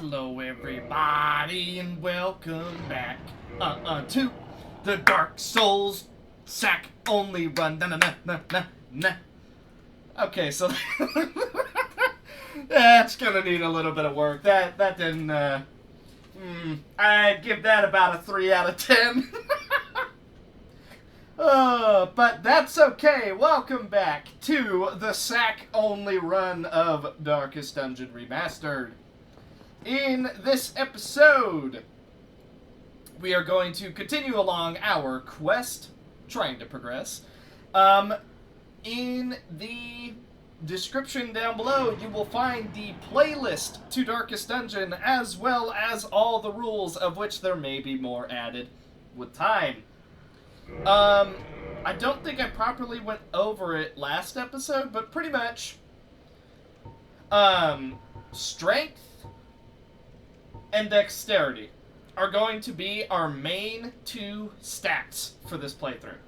Hello everybody and welcome back to the Dark Souls sack only run. Nah. Okay, so that's gonna need a little bit of work. That didn't I'd give that about a 3 out of 10. But that's okay. Welcome back to the sack-only run of Darkest Dungeon Remastered. In this episode, we are going to continue along our quest, trying to progress. In the description down below, you will find the playlist to Darkest Dungeon, as well as all the rules, of which there may be more added with time. I don't think I properly went over it last episode, but pretty much, strength and dexterity are going to be our main two stats for this playthrough.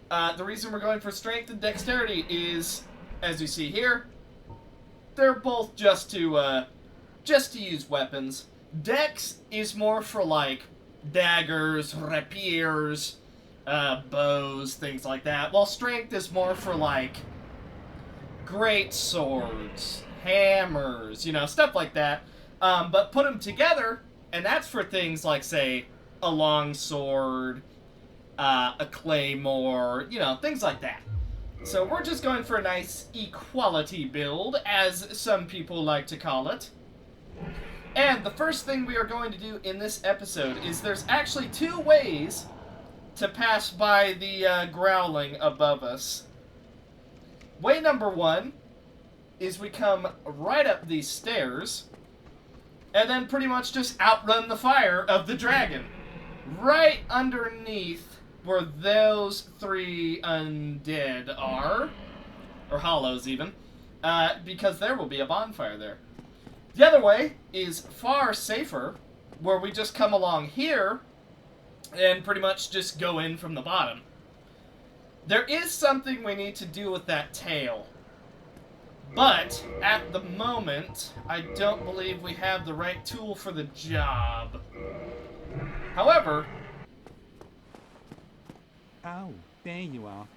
The reason we're going for strength and dexterity is, as you see here, they're both just to use weapons. Dex is more for, like, daggers, rapiers, bows, things like that, while strength is more for, like, great swords, hammers, you know, stuff like that. But put them together, and that's for things like, say, a long sword, a claymore, you know, things like that. So we're just going for a nice equality build, as some people like to call it. And the first thing we are going to do in this episode is there's actually two ways to pass by the growling above us. Way number one is we come right up these stairs, and then pretty much just outrun the fire of the dragon. Right underneath where those three undead are, or hollows even, because there will be a bonfire there. The other way is far safer, where we just come along here and pretty much just go in from the bottom. There is something we need to do with that tail. But, at the moment, I don't believe we have the right tool for the job. However... Oh, there you are.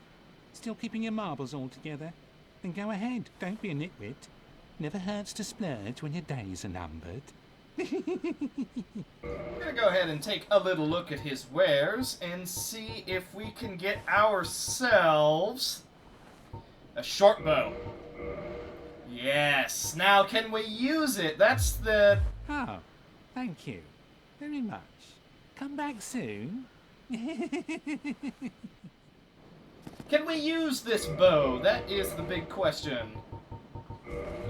Still keeping your marbles all together? Then go ahead, don't be a nitwit. Never hurts to splurge when your days are numbered. I'm gonna go ahead and take a little look at his wares and see if we can get ourselves a short bow. Yes. Now, can we use it? That's the... Oh, thank you very much. Come back soon. Can we use this bow? That is the big question.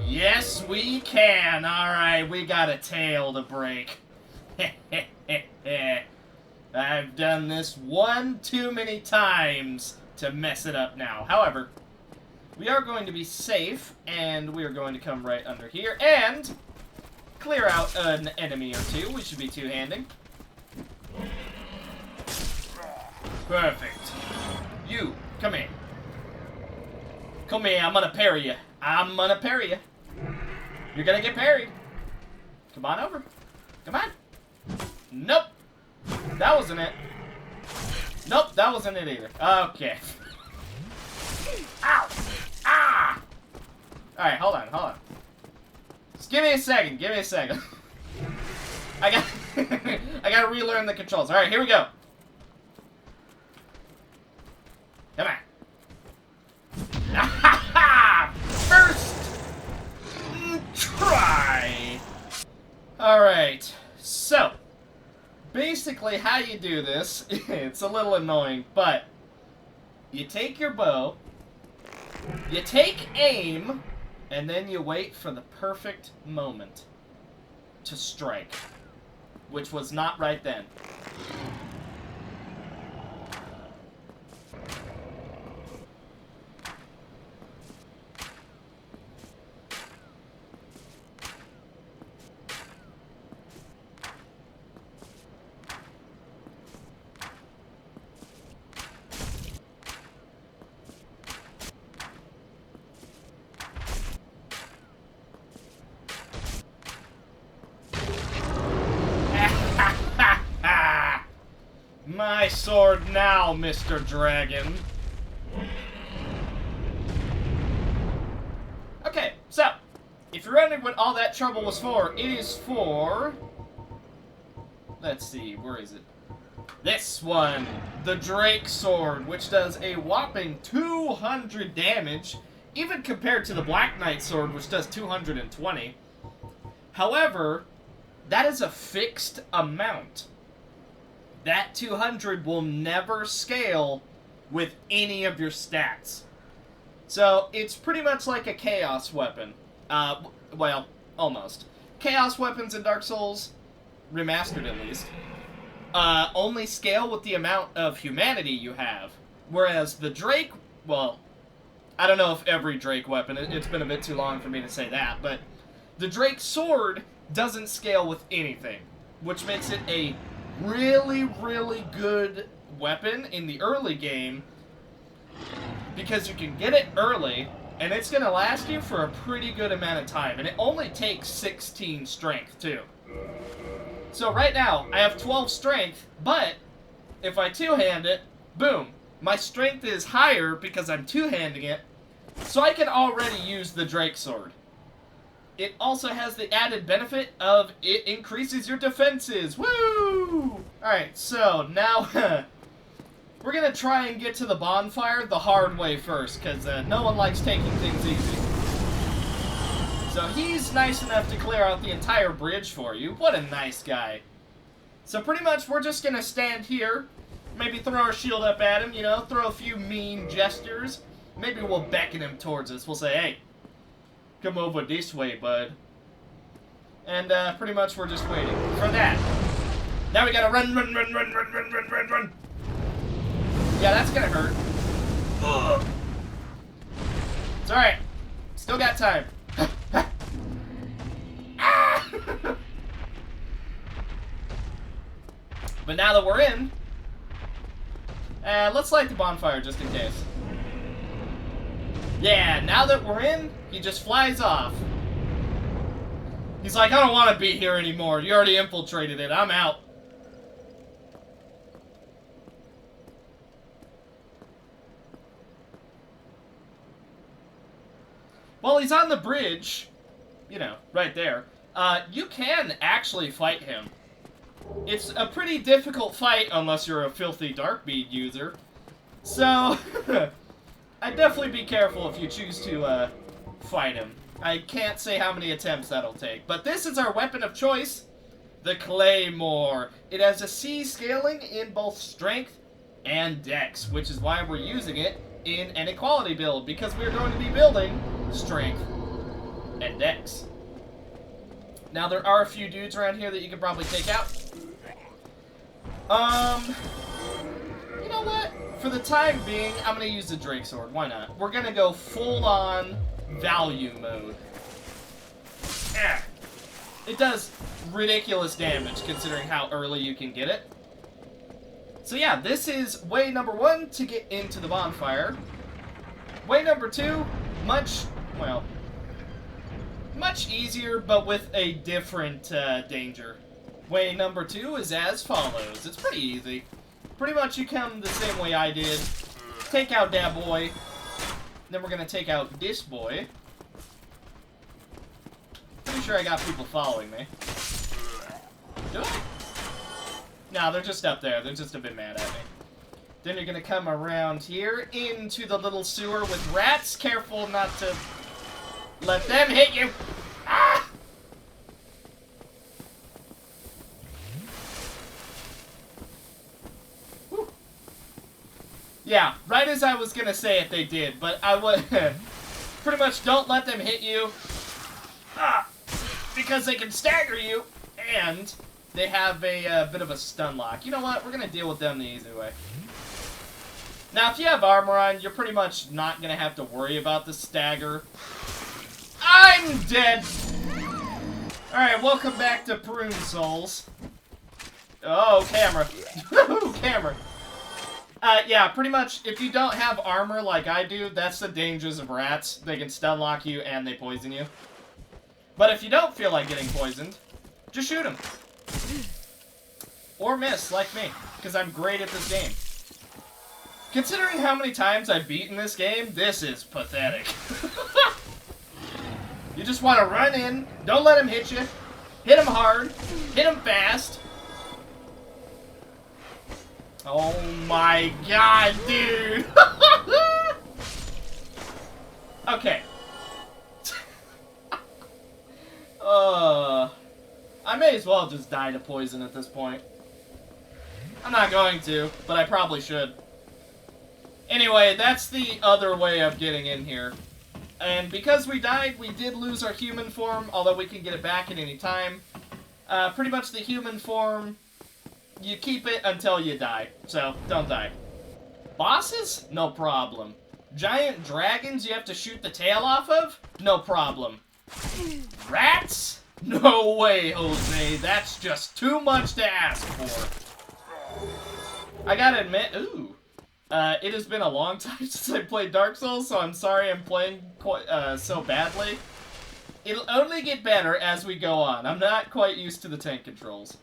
Yes, we can. Alright, we got a tail to break. I've done this one too many times to mess it up now. However, we are going to be safe, and we are going to come right under here and clear out an enemy or two. We should be two-handing. Perfect. You, come here. Come here, I'm gonna parry you. I'm gonna parry you. You're gonna get parried. Come on over. Come on. Nope. That wasn't it. Nope, that wasn't it either. Okay. Ow! Ah! Alright, hold on. Just give me a second, I gotta relearn the controls. Alright, here we go. Come on. First try. Alright, so basically how you do this, it's a little annoying, but you take your bow, you take aim, and then you wait for the perfect moment to strike, which was not right then. my sword now, Mr. Dragon. Okay, so, if you're wondering what all that trouble was for, it is for... Let's see, where is it? This one, the Drake Sword, which does a whopping 200 damage, even compared to the Black Knight Sword, which does 220. However, that is a fixed amount. That 200 will never scale with any of your stats. So, it's pretty much like a Chaos weapon. Well, almost. Chaos weapons in Dark Souls, Remastered at least, only scale with the amount of humanity you have. Whereas the Drake, well, I don't know if every Drake weapon, it's been a bit too long for me to say that, but the Drake Sword doesn't scale with anything, which makes it a really, really good weapon in the early game, because you can get it early, and it's going to last you for a pretty good amount of time, and it only takes 16 strength, too. So right now, I have 12 strength, but if I two-hand it, boom, my strength is higher because I'm two-handing it, so I can already use the Drake Sword. It also has the added benefit of it increases your defenses. Woo! Alright, so now we're going to try and get to the bonfire the hard way first, because no one likes taking things easy. So he's nice enough to clear out the entire bridge for you. What a nice guy. So pretty much we're just going to stand here, maybe throw our shield up at him, you know, throw a few mean gestures. Maybe we'll beckon him towards us. We'll say, hey, come over this way, bud. And pretty much we're just waiting for that. Now we gotta run. Yeah, that's gonna hurt. Ugh. It's alright. Still got time. Ah! But now that we're in, let's light the bonfire just in case. Yeah, now that we're in, he just flies off. He's like, I don't want to be here anymore. You already infiltrated it. I'm out. Well, he's on the bridge, you know, right there. You can actually fight him. It's a pretty difficult fight unless you're a filthy Darkbead user. So, I'd definitely be careful if you choose to fight him. I can't say how many attempts that'll take. But this is our weapon of choice, the Claymore. It has a C scaling in both strength and dex, which is why we're using it in an equality build, because we're going to be building strength and dex. Now, there are a few dudes around here that you can probably take out. You know what? For the time being, I'm going to use the Drake Sword. Why not? We're going to go full-on value mode. It does ridiculous damage considering how early you can get it. So yeah, this is way number 1 to get into the bonfire. Way number 2, much easier, but with a different danger. Way number 2 is as follows. It's pretty easy. Pretty much you come the same way I did. Take out that boy. Then we're gonna take out this boy. Pretty sure I got people following me. Do I? No, they're just up there. They're just a bit mad at me. Then you're gonna come around here into the little sewer with rats. Careful not to let them hit you. Ah! Whew. Yeah, right as I was gonna say it, they did. But I would pretty much don't let them hit you. Ah! Because they can stagger you, and they have a bit of a stun lock. You know what? We're going to deal with them the easy way. Now, if you have armor on, you're pretty much not going to have to worry about the stagger. I'm dead! Alright, welcome back to Prune Souls. Oh, camera. Camera. Yeah, pretty much, if you don't have armor like I do, that's the dangers of rats. They can stun lock you and they poison you. But if you don't feel like getting poisoned, just shoot them. Or miss, like me, because I'm great at this game. Considering how many times I've beaten this game, this is pathetic. You just want to run in, don't let him hit you, hit him hard, hit him fast. Oh my god, dude! Okay. I may as well just die to poison at this point. I'm not going to, but I probably should. Anyway, that's the other way of getting in here. And because we died, we did lose our human form, although we can get it back at any time. Pretty much the human form, you keep it until you die, so don't die. Bosses? No problem. Giant dragons you have to shoot the tail off of? No problem. Rats? No way, Jose. That's just too much to ask for. I gotta admit, ooh. It has been a long time since I played Dark Souls, so I'm sorry I'm playing quite, so badly. It'll only get better as we go on. I'm not quite used to the tank controls.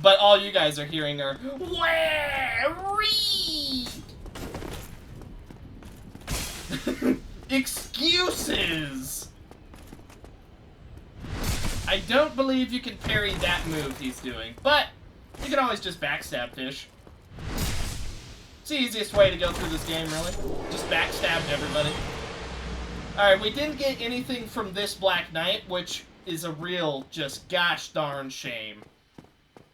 But all you guys are hearing are, read! Excuses! I don't believe you can parry that move he's doing, but you can always just backstab fish. It's the easiest way to go through this game, really. Just backstab everybody. Alright, we didn't get anything from this Black Knight, which is a real, just gosh darn shame.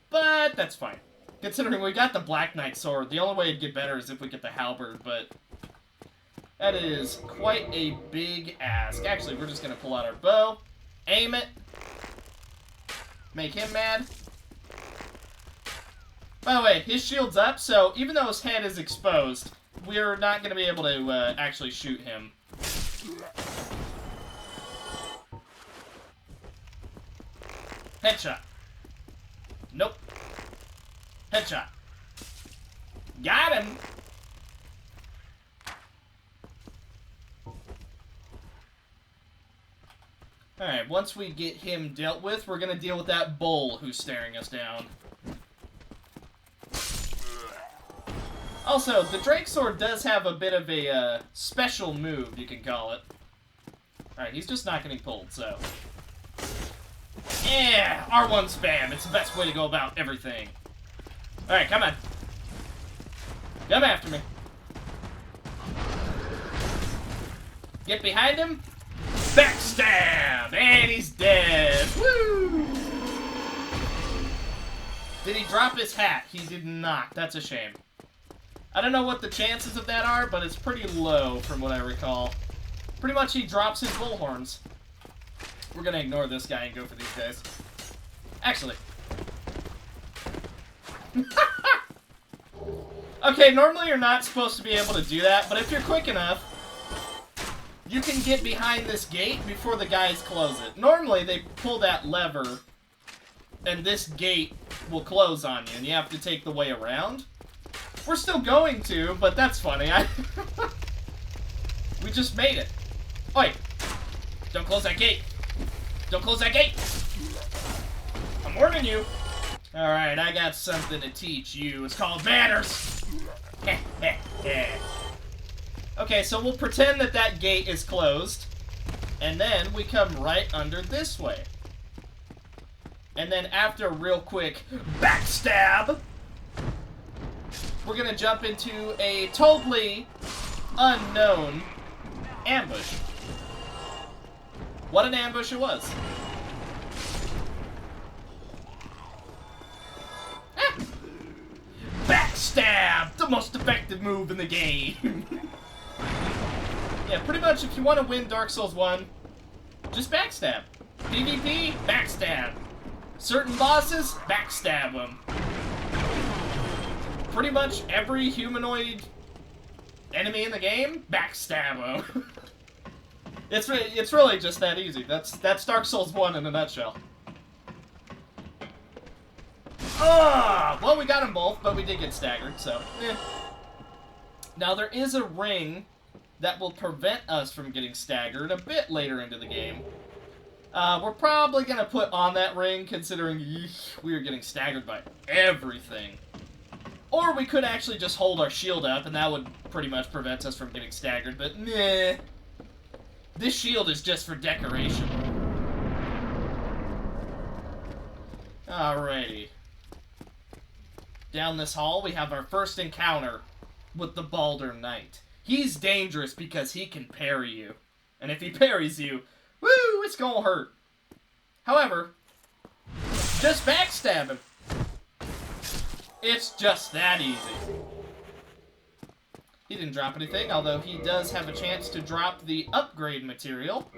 But that's fine. Considering we got the Black Knight sword, the only way it'd get better is if we get the halberd, but that is quite a big ask. Actually, we're just gonna pull out our bow, aim it, make him mad. By the way, his shield's up, so even though his head is exposed, we're not going to be able to actually shoot him. Headshot. Nope. Headshot. Got him! Alright, once we get him dealt with, we're going to deal with that bull who's staring us down. Also, the Drake Sword does have a bit of a special move, you can call it. Alright, he's just not getting pulled, so. Yeah! R1 spam. It's the best way to go about everything. Alright, come on. Come after me. Get behind him. Backstab! And he's dead. Woo! Did he drop his hat? He did not. That's a shame. I don't know what the chances of that are, but it's pretty low from what I recall. Pretty much he drops his bullhorns. We're gonna ignore this guy and go for these guys. Actually. Okay, normally you're not supposed to be able to do that, but if you're quick enough, you can get behind this gate before the guys close it. Normally they pull that lever, and this gate will close on you, and you have to take the way around. We're still going to, but that's funny. We just made it. Oi! Don't close that gate! Don't close that gate! I'm warning you! Alright, I got something to teach you. It's called manners! Okay, so we'll pretend that that gate is closed, and then we come right under this way. And then after a real quick backstab, we're gonna jump into a totally unknown ambush. What an ambush it was. Ah. Backstab! The most effective move in the game. Yeah, pretty much if you want to win Dark Souls 1, just backstab. PvP, backstab. Certain bosses, backstab them. Pretty much every humanoid enemy in the game, backstab them. It's really just that easy. That's Dark Souls 1 in a nutshell. Ah! Well, we got them both, but we did get staggered, so eh. Now there is a ring that will prevent us from getting staggered a bit later into the game. We're probably going to put on that ring, considering we are getting staggered by everything. Or we could actually just hold our shield up, and that would pretty much prevent us from getting staggered, but meh. This shield is just for decoration. Alrighty. Down this hall, we have our first encounter with the Baldur Knight. He's dangerous because he can parry you. And if he parries you, woo, it's gonna hurt. However, just backstab him. It's just that easy. He didn't drop anything, although he does have a chance to drop the upgrade material.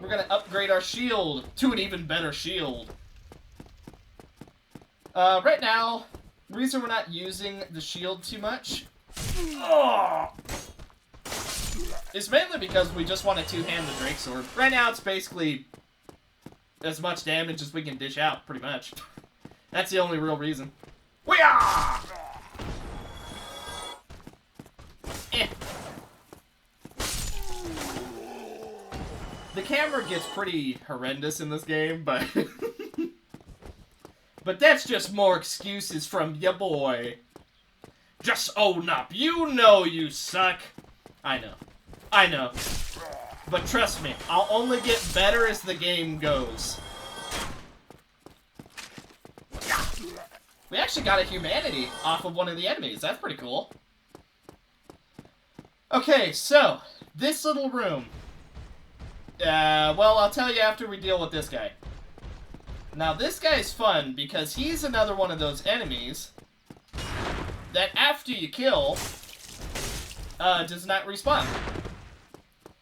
We're gonna upgrade our shield to an even better shield. Right now, the reason we're not using the shield too much is mainly because we just want to two-hand the Drake Sword. Right now, it's basically as much damage as we can dish out, pretty much. That's the only real reason. Weah! Eh. The camera gets pretty horrendous in this game, but but that's just more excuses from ya boy. Just own up. You know you suck. I know. I know. But trust me, I'll only get better as the game goes. We actually got a humanity off of one of the enemies. That's pretty cool. Okay, so, this little room. Well, I'll tell you after we deal with this guy. Now, this guy's fun because he's another one of those enemies that after you kill, does not respawn.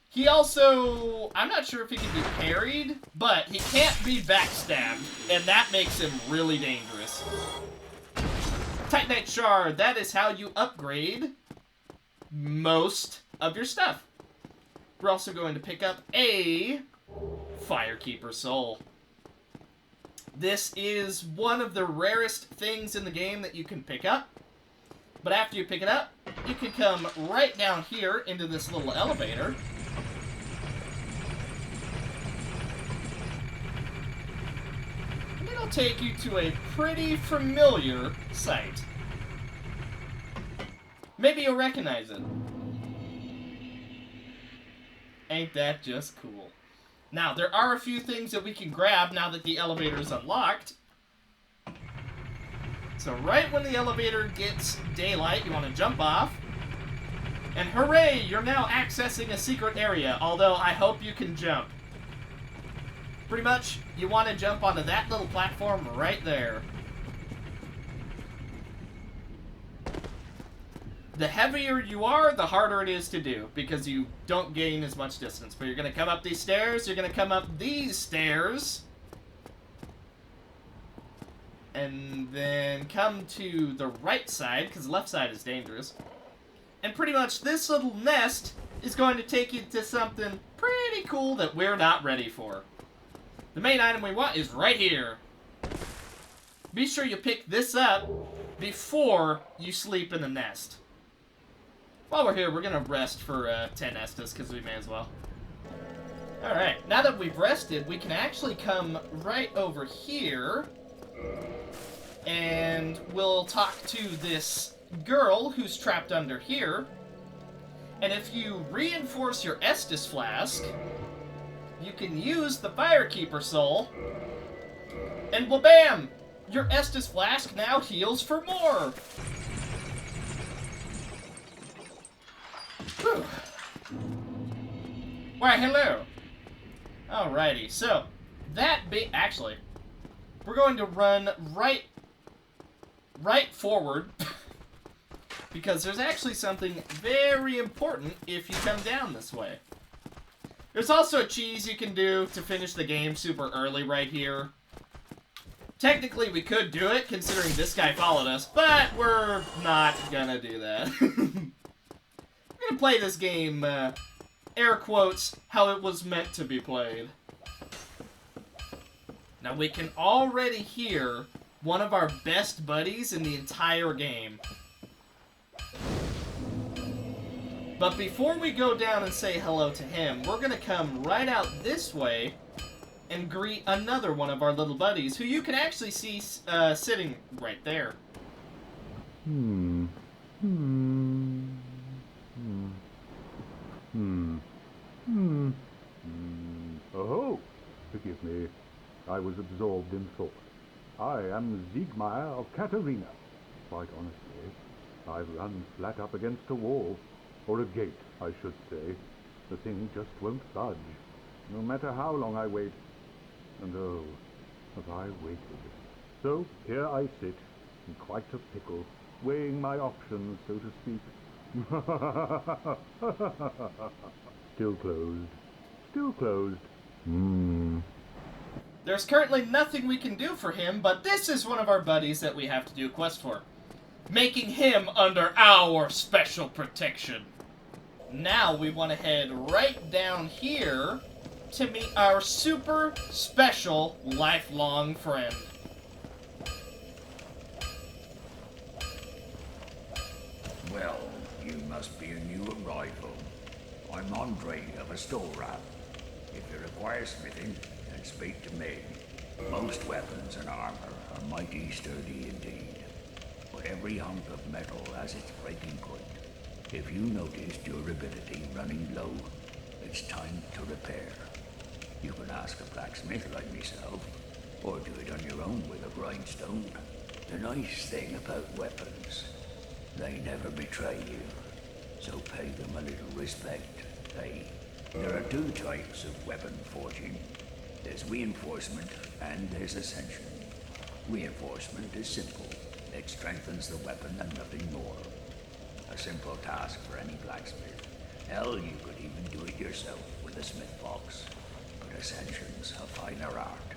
He also, I'm not sure if he can be parried, but he can't be backstabbed, and that makes him really dangerous. Titanite Shard, that is how you upgrade most of your stuff. We're also going to pick up a Firekeeper Soul. This is one of the rarest things in the game that you can pick up. But after you pick it up, you can come right down here into this little elevator. And it'll take you to a pretty familiar sight. Maybe you'll recognize it. Ain't that just cool? Now, there are a few things that we can grab now that the elevator is unlocked. So right when the elevator gets daylight, you want to jump off. And hooray, you're now accessing a secret area, although I hope you can jump. Pretty much, you want to jump onto that little platform right there. The heavier you are, the harder it is to do, because you don't gain as much distance. But you're going to come up these stairs, you're going to come up these stairs, and then come to the right side, because the left side is dangerous. And pretty much this little nest is going to take you to something pretty cool that we're not ready for. The main item we want is right here. Be sure you pick this up before you sleep in the nest. While we're here, we're going to rest for 10 Estus, because we may as well. Alright, now that we've rested, we can actually come right over here, and we'll talk to this girl who's trapped under here. And if you reinforce your Estus flask, you can use the Firekeeper Soul, and wha-bam! Your Estus flask now heals for more! Whew. Why, hello! Alrighty, so, actually, we're going to run right forward, because there's actually something very important if you come down this way. There's also a cheese you can do to finish the game super early right here. Technically, we could do it, considering this guy followed us, but we're not gonna do that. We're gonna play this game, air quotes, how it was meant to be played. Now, we can already hear one of our best buddies in the entire game. But before we go down and say hello to him, we're gonna come right out this way and greet another one of our little buddies, who you can actually see sitting right there. Oh, forgive me. I was absorbed in thought. I am Siegmeyer of Katerina. Quite honestly, I've run flat up against a wall. Or a gate, I should say. The thing just won't budge, no matter how long I wait. And oh, have I waited. So here I sit, in quite a pickle, weighing my options, so to speak. Still closed. Still closed. There's currently nothing we can do for him, but this is one of our buddies that we have to do a quest for, making him under our special protection. Now we want to head right down here to meet our super special lifelong friend. Well, you must be a new arrival. I'm Andre of Astora. If you require smithing, then speak to me. Most weapons and armor are mighty sturdy indeed, but every hunk of metal has its breaking point. If you notice durability running low, it's time to repair. You can ask a blacksmith like myself, or do it on your own with a grindstone. The nice thing about weapons, they never betray you, so pay them a little respect, hey? There are two types of weapon forging. There's reinforcement and there's ascension. Reinforcement is simple. It strengthens the weapon and nothing more. A simple task for any blacksmith. Hell, you could even do it yourself with a smith box. But Ascension's a finer art.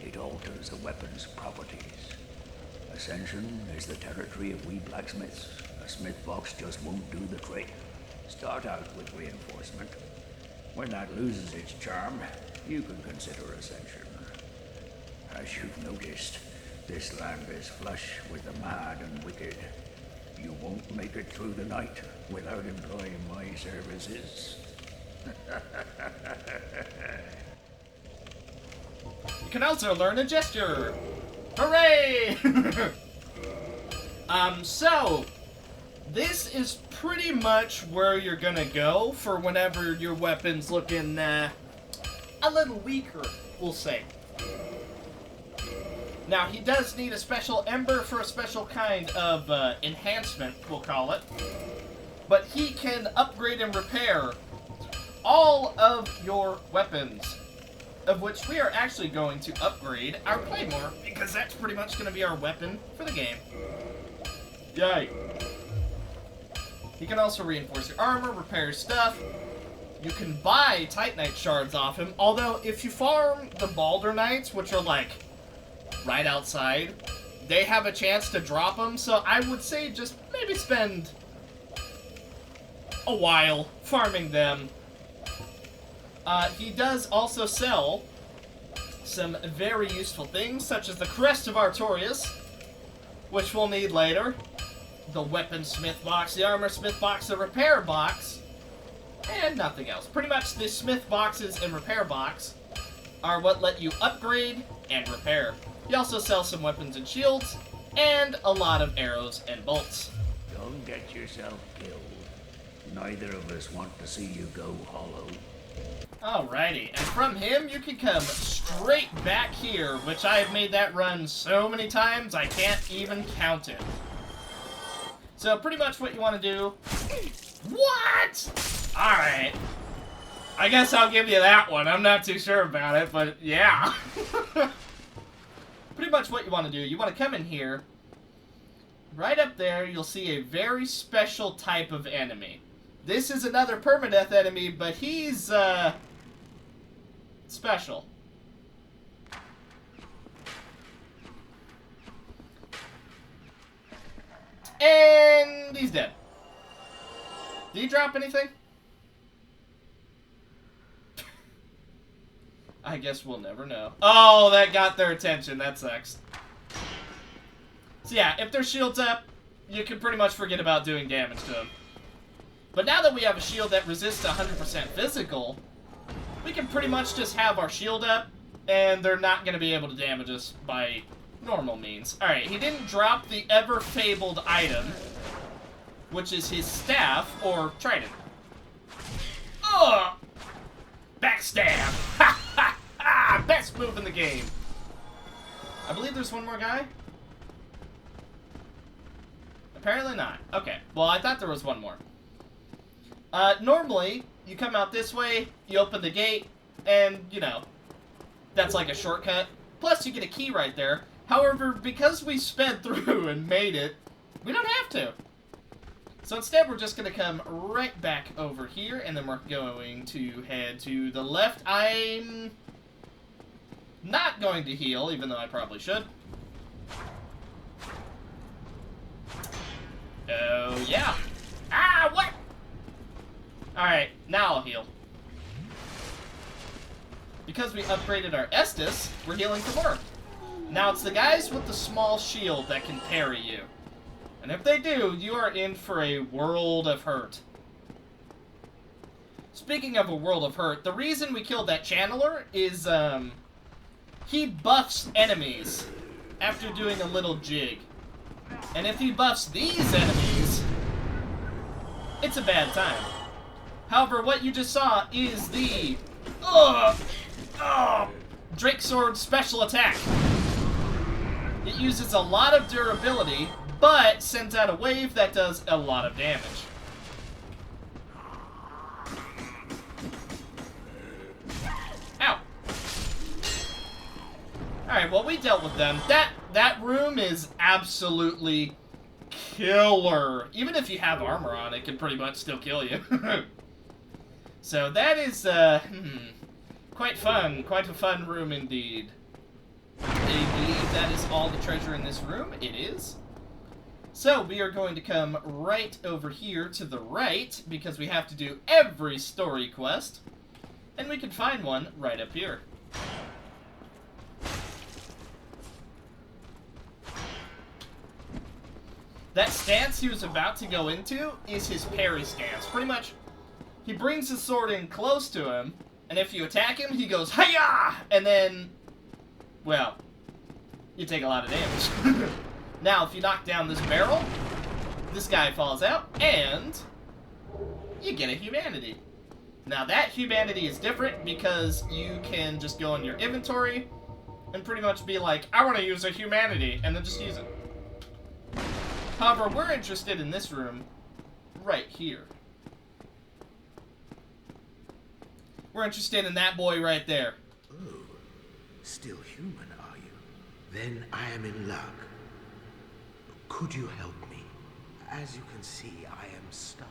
It alters a weapon's properties. Ascension is the territory of we blacksmiths. A smith box just won't do the trick. Start out with reinforcement. When that loses its charm, you can consider Ascension. As you've noticed, this land is flush with the mad and wicked. You won't make it through the night without employing my services. You can also learn a gesture. Hooray! So this is pretty much where you're gonna go for whenever your weapon's looking a little weaker, we'll say. Now, he does need a special ember for a special kind of enhancement, we'll call it. But he can upgrade and repair all of your weapons, of which we are actually going to upgrade our claymore, because that's pretty much going to be our weapon for the game. Yay. He can also reinforce your armor, repair stuff. You can buy Titanite shards off him, although if you farm the Balder Knights, which are like right outside, they have a chance to drop them, so I would say just maybe spend a while farming them. He does also sell some very useful things, such as the Crest of Artorias, which we'll need later, the Weapon Smith Box, the Armor Smith Box, the Repair Box, and nothing else. Pretty much the Smith Boxes and Repair Box are what let you upgrade and repair. He also sells some weapons and shields, and a lot of arrows and bolts. Don't get yourself killed. Neither of us want to see you go hollow. Alrighty, and from him you can come straight back here, which I have made that run so many times I can't even count it. So pretty much what you want to do... What?! Alright. I guess I'll give you that one. I'm not too sure about it, but yeah. Pretty much what you want to do, you want to come in here. Right up there, you'll see a very special type of enemy. This is another permadeath enemy, but he's, special. And he's dead. Did he drop anything? I guess we'll never know. Oh, that got their attention. That sucks. So yeah, if their shield's up, you can pretty much forget about doing damage to them. But now that we have a shield that resists 100% physical, we can pretty much just have our shield up and they're not going to be able to damage us by normal means. Alright, he didn't drop the ever-fabled item, which is his staff, or trident. Ugh! Backstab! Ha ha ha! Best move in the game! I believe there's one more guy? Apparently not. Okay, well, I thought there was one more. Normally, you come out this way, you open the gate, and, you know, that's like a shortcut. Plus, you get a key right there. However, because we sped through and made it, we don't have to. So instead, we're just going to come right back over here, and then we're going to head to the left. I'm not going to heal, even though I probably should. Oh, yeah. Ah, what? Alright, now I'll heal. Because we upgraded our Estus, we're healing for more. Now it's the guys with the small shield that can parry you. And if they do, you are in for a world of hurt. Speaking of a world of hurt, the reason we killed that channeler is, he buffs enemies after doing a little jig. And if he buffs these enemies, it's a bad time. However, what you just saw is the Drake Sword special attack. It uses a lot of durability, but sends out a wave that does a lot of damage. Ow. Alright, well, we dealt with them. That room is absolutely killer. Even if you have armor on, it can pretty much still kill you. So that is, quite fun. Quite a fun room indeed. I believe that is all the treasure in this room. It is. So we are going to come right over here to the right, because we have to do every story quest. And we can find one right up here. That stance he was about to go into is his parry stance. Pretty much, he brings his sword in close to him, and if you attack him, he goes, hi-yah! And then, well, you take a lot of damage. Now, if you knock down this barrel, this guy falls out, and you get a humanity. Now, that humanity is different because you can just go in your inventory and pretty much be like, I want to use a humanity, and then just use it. However, we're interested in this room right here. We're interested in that boy right there. Oh, still human, are you? Then I am in luck. Could you help me? As you can see, I am stuck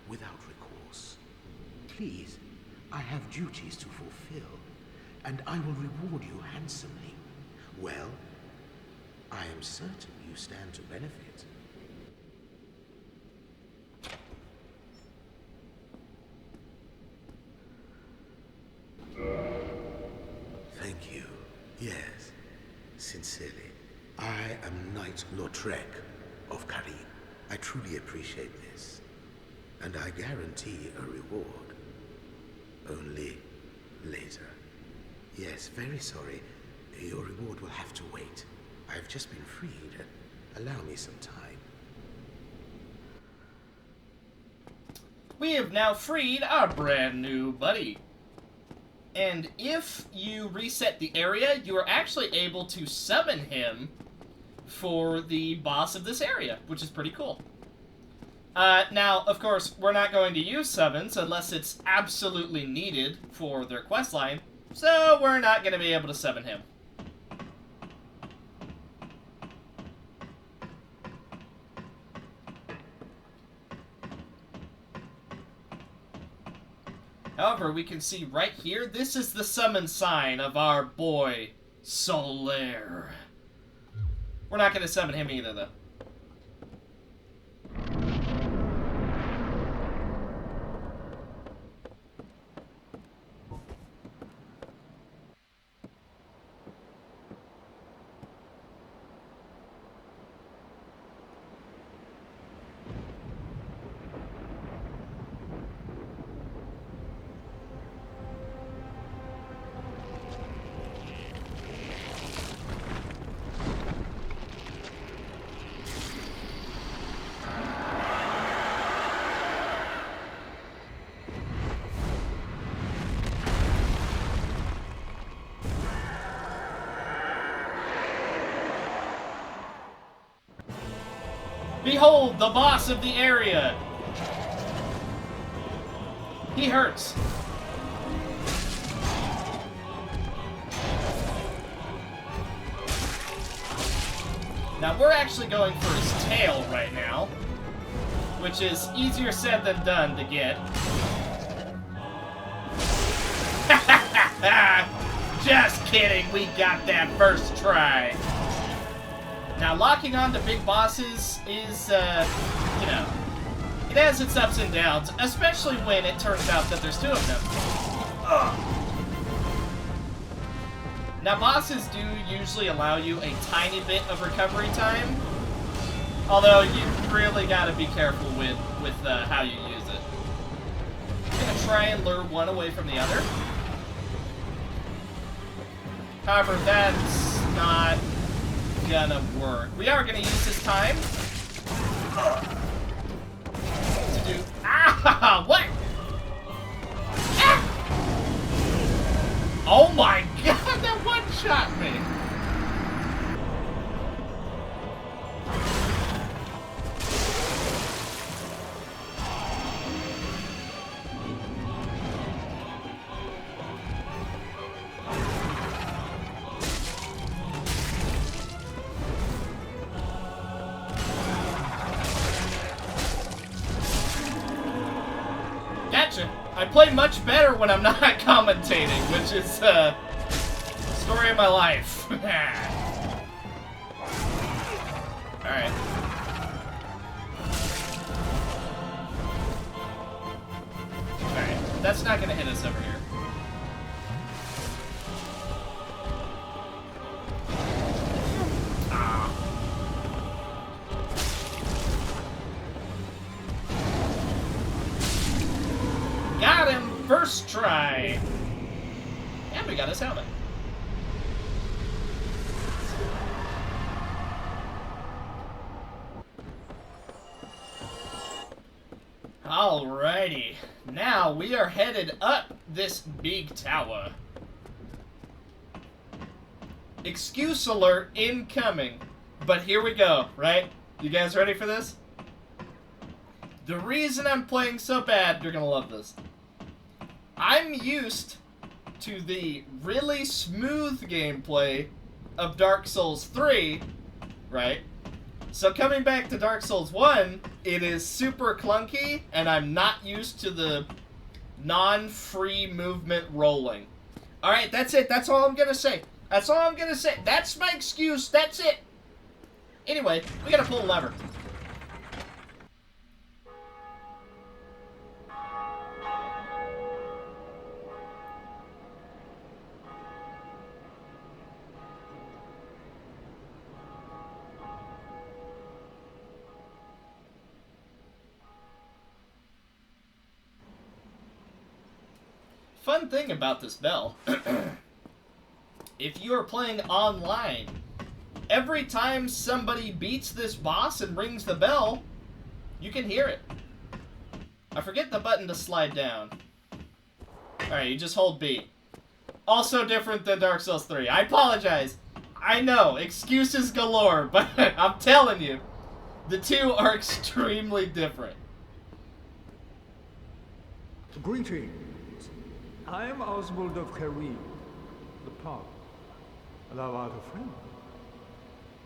without recourse. Please, I have duties to fulfill, and I will reward you handsomely. Well, I am certain you stand to benefit. Thank you. Yes, sincerely. I am Knight Lautrec of Karim. I truly appreciate this, and I guarantee a reward. Only later. Yes, very sorry. Your reward will have to wait. I have just been freed. Allow me some time. We have now freed our brand new buddy. And if you reset the area, you are actually able to summon him for the boss of this area, which is pretty cool. Now, of course, we're not going to use summons unless it's absolutely needed for their questline, so we're not going to be able to summon him. However, we can see right here, this is the summon sign of our boy, Solaire. We're not going to summon him either, though. Behold, the boss of the area. He hurts. Now, we're actually going for his tail right now, which is easier said than done to get. Just kidding, we got that first try. Now, locking on to big bosses is, you know, it has its ups and downs, especially when it turns out that there's two of them. Ugh. Now, bosses do usually allow you a tiny bit of recovery time, although you really gotta be careful with how you use it. I'm gonna try and lure one away from the other. However, that's not gonna work. We are gonna use this time to do... Ah! What? Ah! Oh my god, that one-shot me! Gotcha. I play much better when I'm not commentating, which is, story of my life. Alright. Alright, that's not gonna hit us over here. Ah. Got him! First try! And we got his helmet. Alrighty. Now we are headed up this big tower. Excuse alert incoming. But here we go, right? You guys ready for this? The reason I'm playing so bad, you're gonna love this. I'm used to the really smooth gameplay of Dark Souls 3, right? So coming back to Dark Souls 1, it is super clunky, and I'm not used to the non-free movement rolling. Alright, that's it. That's all I'm gonna say. That's all I'm gonna say. That's my excuse. That's it. Anyway, we gotta pull a lever. Fun thing about this bell, if you are playing online, every time somebody beats this boss and rings the bell, you can hear it. I forget the button to slide down. Alright, you just hold B. Also different than Dark Souls 3. I apologize. I know, excuses galore, but I'm telling you, the two are extremely different. Greetings. I am Oswald of Career, the Pog. Thou art a friend.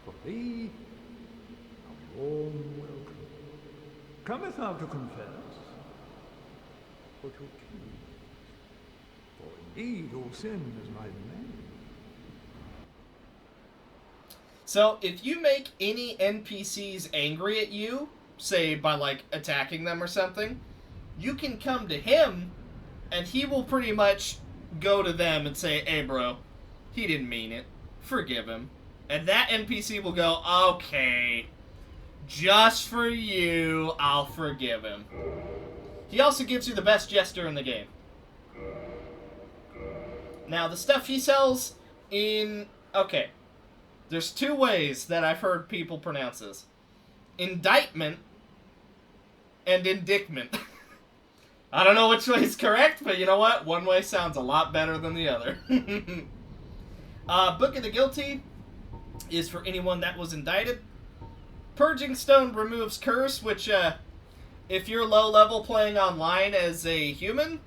For thee, a warm welcome. Cometh thou to confess, or to accuse? For indeed all sin is my name. So, if you make any NPCs angry at you, say by, like, attacking them or something, you can come to him, and he will pretty much go to them and say, hey, bro, he didn't mean it. Forgive him. And that NPC will go, okay, just for you, I'll forgive him. He also gives you the best jester in the game. Now, the stuff he sells in... Okay. There's two ways that I've heard people pronounce this. Indictment and indictment. I don't know which way is correct, but you know what? One way sounds a lot better than the other. Book of the Guilty is for anyone that was indicted. Purging Stone removes Curse, which, if you're low level playing online as a human,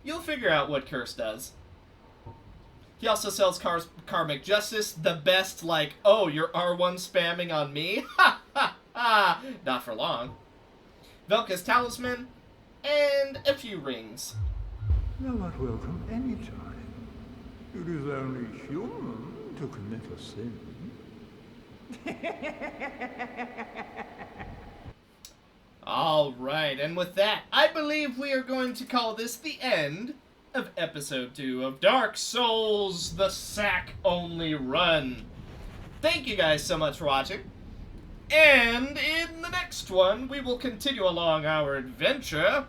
you'll figure out what Curse does. He also sells Karmic Justice, the best, like, oh, you're R1 spamming on me? Ha ha ha! Not for long. Velka's Talisman, and a few rings. Thou art welcome any time. It is only human to commit a sin. Alright, and with that, I believe we are going to call this the end of Episode 2 of Dark Souls, the Sack-Only Run. Thank you guys so much for watching. And in the next one, we will continue along our adventure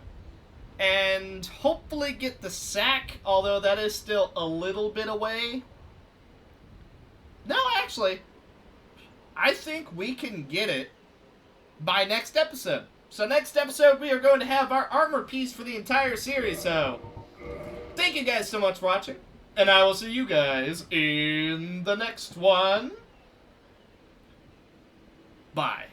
and hopefully get the sack, although that is still a little bit away. No, actually, I think we can get it by next episode. So next episode, we are going to have our armor piece for the entire series, so thank you guys so much for watching, and I will see you guys in the next one. Bye.